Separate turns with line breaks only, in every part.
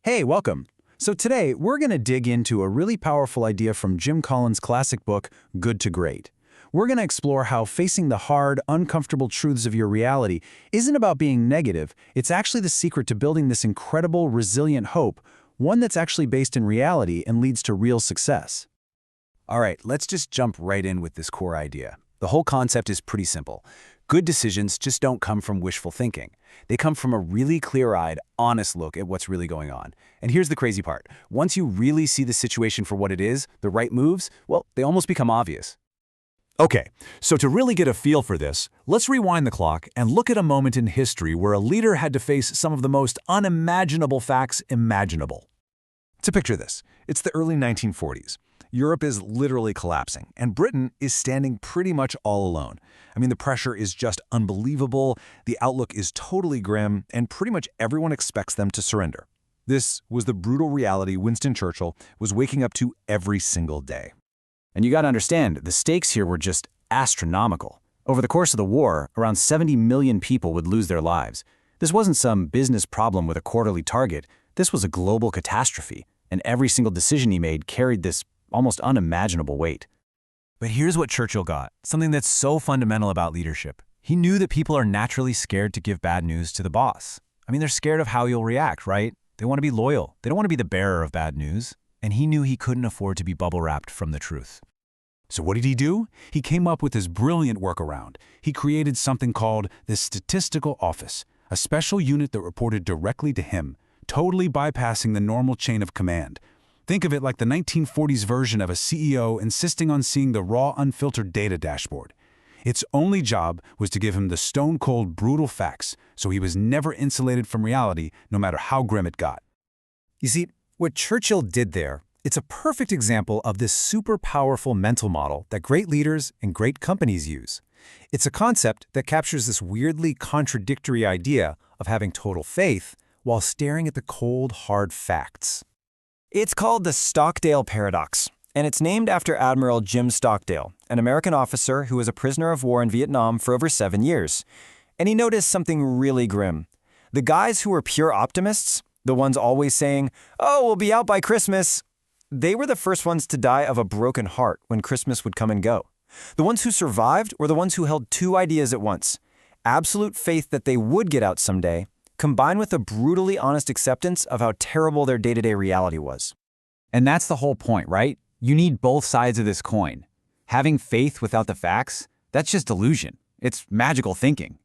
Hey, welcome. So today, we're going to dig into a really powerful idea from Jim Collins' classic book, Good to Great. We're going to explore how facing the hard, uncomfortable truths of your reality isn't about being negative. It's actually the secret to building this incredible, resilient hope, one that's actually based in reality and leads to real success.
All right, let's just jump right in with this core idea. The whole concept is pretty simple. Good decisions just don't come from wishful thinking. They come from a really clear-eyed, honest look at what's really going on. And here's the crazy part. Once you really see the situation for what it is, the right moves, well, they almost become obvious.
Okay, so to really get a feel for this, let's rewind the clock and look at a moment in history where a leader had to face some of the most unimaginable facts imaginable. To picture this, it's the early 1940s. Europe is literally collapsing, and Britain is standing pretty much all alone. I mean, the pressure is just unbelievable, the outlook is totally grim, and pretty much everyone expects them to surrender. This was the brutal reality Winston Churchill was waking up to every single day.
And you got to understand, the stakes here were just astronomical. Over the course of the war, around 70 million people would lose their lives. This wasn't some business problem with a quarterly target. This was a global catastrophe, and every single decision he made carried this almost unimaginable weight.
But here's what Churchill got, something that's so fundamental about leadership. He knew that people are naturally scared to give bad news to the boss. I mean, they're scared of how you'll react, right? They want to be loyal. They don't want to be the bearer of bad news. And he knew he couldn't afford to be bubble-wrapped from the truth.
So what did he do? He came up with this brilliant workaround. He created something called the Statistical Office, a special unit that reported directly to him, totally bypassing the normal chain of command. Think of it like the 1940s version of a CEO insisting on seeing the raw, unfiltered data dashboard. Its only job was to give him the stone-cold, brutal facts, so he was never insulated from reality, no matter how grim it got.
You see, what Churchill did there, it's a perfect example of this super powerful mental model that great leaders and great companies use. It's a concept that captures this weirdly contradictory idea of having total faith while staring at the cold, hard facts.
It's called the Stockdale Paradox, and it's named after Admiral Jim Stockdale, an American officer who was a prisoner of war in Vietnam for over 7 years. And he noticed something really grim. The guys who were pure optimists, the ones always saying, "Oh, we'll be out by Christmas," they were the first ones to die of a broken heart when Christmas would come and go. The ones who survived were the ones who held two ideas at once: absolute faith that they would get out someday, combined with a brutally honest acceptance of how terrible their day-to-day reality was.
And that's the whole point, right? You need both sides of this coin. Having faith without the facts, that's just delusion. It's magical thinking.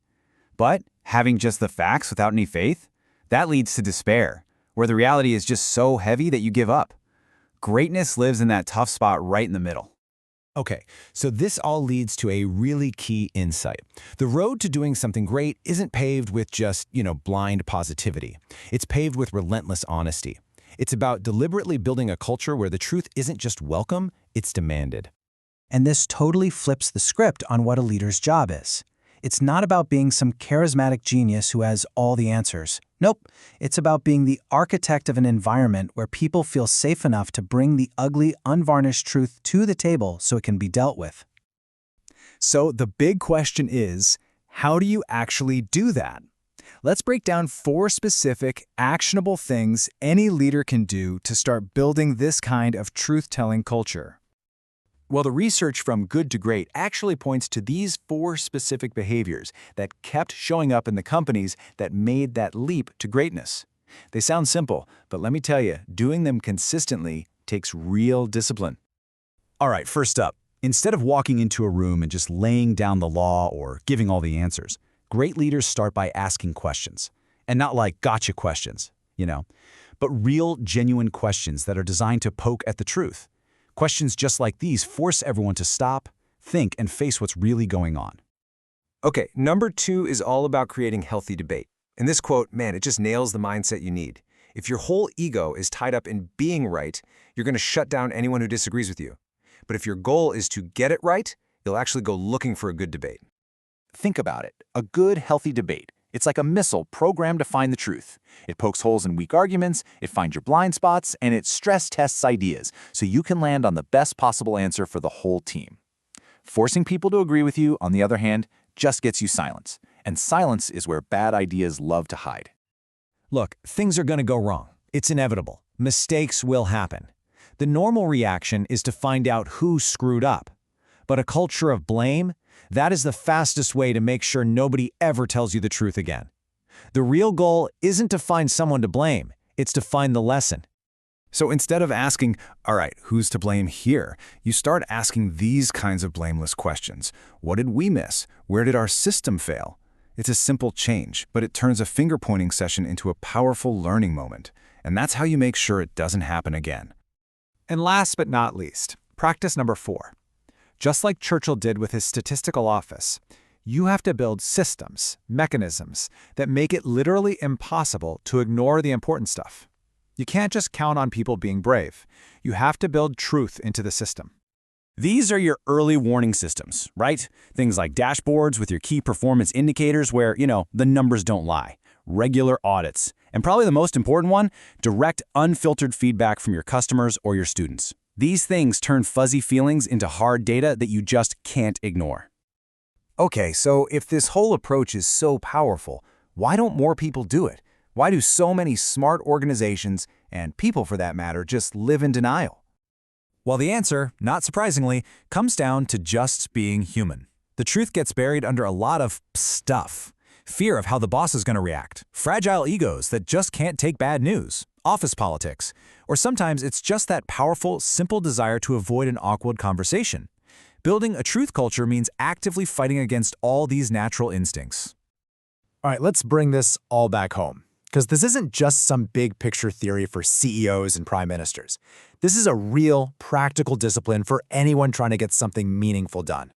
But having just the facts without any faith, that leads to despair, where the reality is just so heavy that you give up. Greatness lives in that tough spot right in the middle.
Okay, so this all leads to a really key insight. The road to doing something great isn't paved with just, blind positivity. It's paved with relentless honesty. It's about deliberately building a culture where the truth isn't just welcome, it's demanded.
And this totally flips the script on what a leader's job is. It's not about being some charismatic genius who has all the answers. Nope, it's about being the architect of an environment where people feel safe enough to bring the ugly, unvarnished truth to the table so it can be dealt with.
So the big question is, how do you actually do that? Let's break down 4 specific, actionable things any leader can do to start building this kind of truth-telling culture. Well, the research from Good to Great actually points to these 4 specific behaviors that kept showing up in the companies that made that leap to greatness. They sound simple, but let me tell you, doing them consistently takes real discipline.
All right, first up, instead of walking into a room and just laying down the law or giving all the answers, great leaders start by asking questions. And not like gotcha questions, but real, genuine questions that are designed to poke at the truth. Questions just like these force everyone to stop, think, and face what's really going on.
Okay, number 2 is all about creating healthy debate. And this quote, man, it just nails the mindset you need. If your whole ego is tied up in being right, you're going to shut down anyone who disagrees with you. But if your goal is to get it right, you'll actually go looking for a good debate.
Think about it. A good, healthy debate. It's like a missile programmed to find the truth. It pokes holes in weak arguments, it finds your blind spots, and it stress tests ideas so you can land on the best possible answer for the whole team. Forcing people to agree with you, on the other hand, just gets you silence. And silence is where bad ideas love to hide.
Look, things are going to go wrong.
It's inevitable. Mistakes will happen. The normal reaction is to find out who screwed up. But a culture of blame, that is the fastest way to make sure nobody ever tells you the truth again. The real goal isn't to find someone to blame, it's to find the lesson.
So instead of asking, all right, who's to blame here, you start asking these kinds of blameless questions. What did we miss? Where did our system fail? It's a simple change, but it turns a finger-pointing session into a powerful learning moment. And that's how you make sure it doesn't happen again.
And last but not least, practice number 4. Just like Churchill did with his statistical office, you have to build systems, mechanisms that make it literally impossible to ignore the important stuff. You can't just count on people being brave. You have to build truth into the system.
These are your early warning systems, right? Things like dashboards with your key performance indicators where, the numbers don't lie. Regular audits. And probably the most important one, direct, unfiltered feedback from your customers or your students. These things turn fuzzy feelings into hard data that you just can't ignore.
Okay, so if this whole approach is so powerful, why don't more people do it? Why do so many smart organizations, and people for that matter, just live in denial?
Well, the answer, not surprisingly, comes down to just being human. The truth gets buried under a lot of stuff. Fear of how the boss is going to react, fragile egos that just can't take bad news, office politics, or sometimes it's just that powerful, simple desire to avoid an awkward conversation. Building a truth culture means actively fighting against all these natural instincts.
All right, let's bring this all back home, because this isn't just some big picture theory for CEOs and prime ministers. This is a real, practical discipline for anyone trying to get something meaningful done.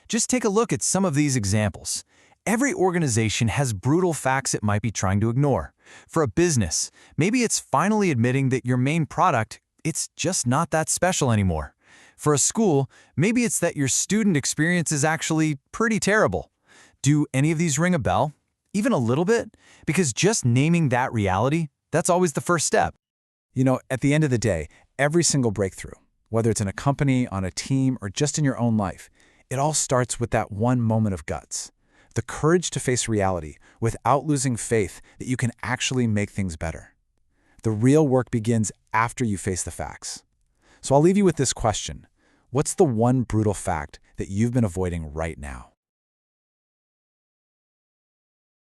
Just take a look at some of these examples. Every organization has brutal facts it might be trying to ignore. For a business, maybe it's finally admitting that your main product, it's just not that special anymore. For a school, maybe it's that your student experience is actually pretty terrible. Do any of these ring a bell? Even a little bit? Because just naming that reality, that's always the first step.
At the end of the day, every single breakthrough, whether it's in a company, on a team, or just in your own life, it all starts with that one moment of guts. The courage to face reality without losing faith that you can actually make things better. The real work begins after you face the facts. So I'll leave you with this question. What's the one brutal fact that you've been avoiding right now?